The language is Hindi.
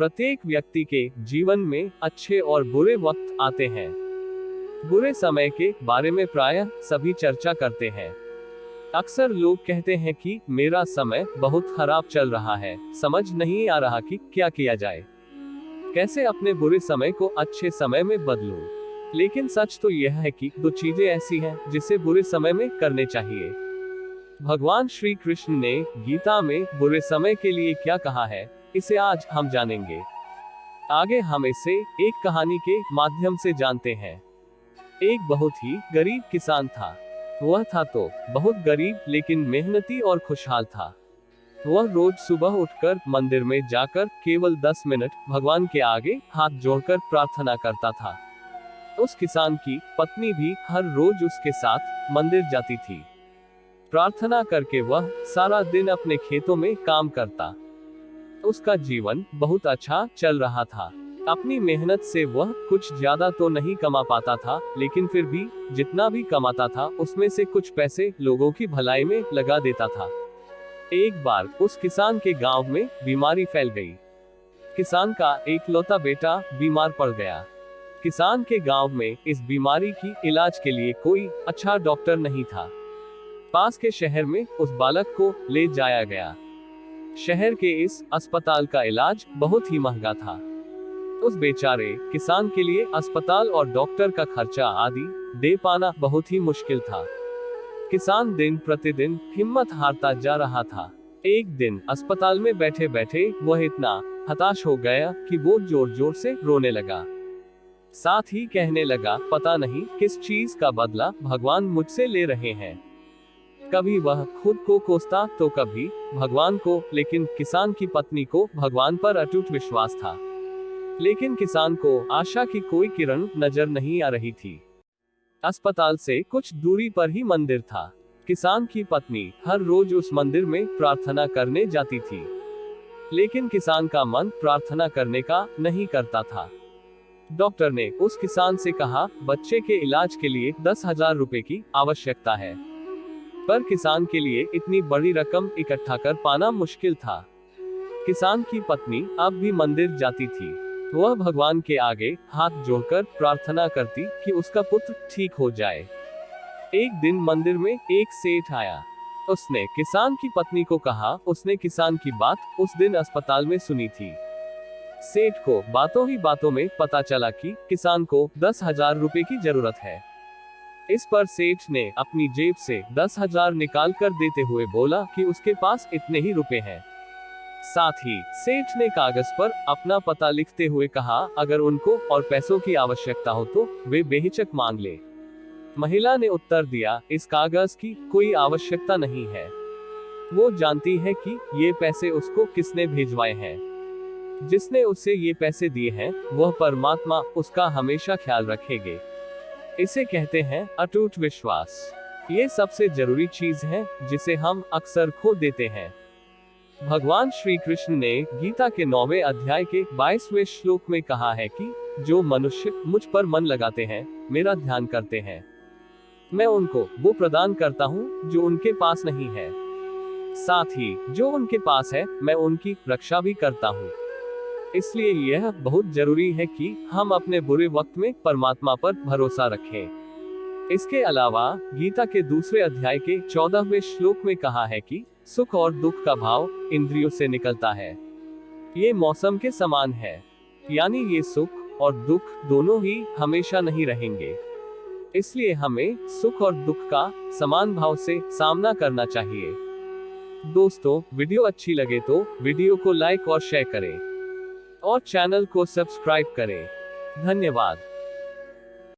प्रत्येक व्यक्ति के जीवन में अच्छे और बुरे वक्त आते हैं। बुरे समय के बारे में प्रायः सभी चर्चा करते हैं। अक्सर लोग कहते हैं कि मेरा समय बहुत खराब चल रहा है, समझ नहीं आ रहा कि क्या किया जाए, कैसे अपने बुरे समय को अच्छे समय में बदलूं। लेकिन सच तो यह है कि दो चीजें ऐसी हैं जिसे बुरे समय में करने चाहिए। भगवान श्री कृष्ण ने गीता में बुरे समय के लिए क्या कहा है, इसे आज हम जानेंगे। आगे हम इसे एक कहानी के माध्यम से जानते हैं। एक बहुत ही गरीब किसान था। वह था तो बहुत गरीब, लेकिन मेहनती और खुशहाल था। वह रोज सुबह उठकर मंदिर में जाकर केवल 10 मिनट भगवान के आगे हाथ जोड़कर प्रार्थना करता था। उस किसान की पत्नी भी हर रोज उसके साथ मंदिर जाती थी। प्रार्थना करके वह सारा दिन अपने खेतों में काम करता। उसका जीवन बहुत अच्छा चल रहा था। अपनी मेहनत से वह कुछ ज्यादा तो नहीं कमा पाता था, लेकिन फिर भी जितना भी कमाता था उसमें से कुछ पैसे लोगों की भलाई में लगा देता था। एक बार उस किसान के गांव में बीमारी फैल गई। किसान का एकलौता बेटा बीमार पड़ गया। किसान के गांव में इस बीमारी की इलाज के लिए कोई अच्छा डॉक्टर नहीं था। पास के शहर में उस बालक को ले जाया गया। शहर के इस अस्पताल का इलाज बहुत ही महंगा था। उस बेचारे किसान के लिए अस्पताल और डॉक्टर का खर्चा आदि दे पाना बहुत ही मुश्किल था। किसान दिन प्रतिदिन हिम्मत हारता जा रहा था। एक दिन अस्पताल में बैठे बैठे वह इतना हताश हो गया कि वो जोर जोर से रोने लगा। साथ ही कहने लगा, पता नहीं किस चीज का बदला भगवान मुझसे ले रहे हैं। कभी वह खुद को कोसता तो कभी भगवान को, लेकिन किसान की पत्नी को भगवान पर अटूट विश्वास था। लेकिन किसान को आशा की कोई किरण नजर नहीं आ रही थी। अस्पताल से कुछ दूरी पर ही मंदिर था। किसान की पत्नी हर रोज उस मंदिर में प्रार्थना करने जाती थी, लेकिन किसान का मन प्रार्थना करने का नहीं करता था। डॉक्टर ने उस किसान से कहा, बच्चे के इलाज के लिए 10,000 रुपए की आवश्यकता है, पर किसान के लिए इतनी बड़ी रकम इकट्ठा कर पाना मुश्किल था। किसान की पत्नी अब भी मंदिर जाती थी। वह भगवान के आगे हाथ जोड़कर प्रार्थना करती कि उसका पुत्र ठीक हो जाए। एक दिन मंदिर में एक सेठ आया। उसने किसान की पत्नी को कहा, उसने किसान की बात उस दिन अस्पताल में सुनी थी। सेठ को बातों ही बातों में पता चला कि किसान को 10,000 रुपए की जरूरत है। इस पर सेठ ने अपनी जेब से 10,000 निकाल कर देते हुए बोला कि उसके पास इतने ही रुपए हैं। साथ ही सेठ ने कागज पर अपना पता लिखते हुए कहा, अगर उनको और पैसों की आवश्यकता हो तो वे बेहिचक मांग ले। महिला ने उत्तर दिया, इस कागज की कोई आवश्यकता नहीं है। वो जानती है कि ये पैसे उसको किसने भिजवाए हैं। जिसने उसे ये पैसे दिए हैं वह परमात्मा उसका हमेशा ख्याल रखेंगे। इसे कहते हैं अटूट विश्वास। ये सबसे जरूरी चीज है जिसे हम अक्सर खो देते हैं। भगवान श्री कृष्ण ने गीता के 9वें अध्याय के 22वें श्लोक में कहा है कि जो मनुष्य मुझ पर मन लगाते हैं, मेरा ध्यान करते हैं, मैं उनको वो प्रदान करता हूँ जो उनके पास नहीं है। साथ ही जो उनके पास है, मैं उनकी रक्षा भी करता हूँ। इसलिए यह बहुत जरूरी है कि हम अपने बुरे वक्त में परमात्मा पर भरोसा रखें। इसके अलावा गीता के दूसरे अध्याय के 14वें श्लोक में कहा है कि सुख और दुख का भाव इंद्रियों से निकलता है। ये मौसम के समान है, यानी ये सुख और दुख दोनों ही हमेशा नहीं रहेंगे। इसलिए हमें सुख और दुख का समान भाव से सामना करना चाहिए। दोस्तों, वीडियो अच्छी लगे तो वीडियो को लाइक और शेयर करें और चैनल को सब्सक्राइब करें। धन्यवाद।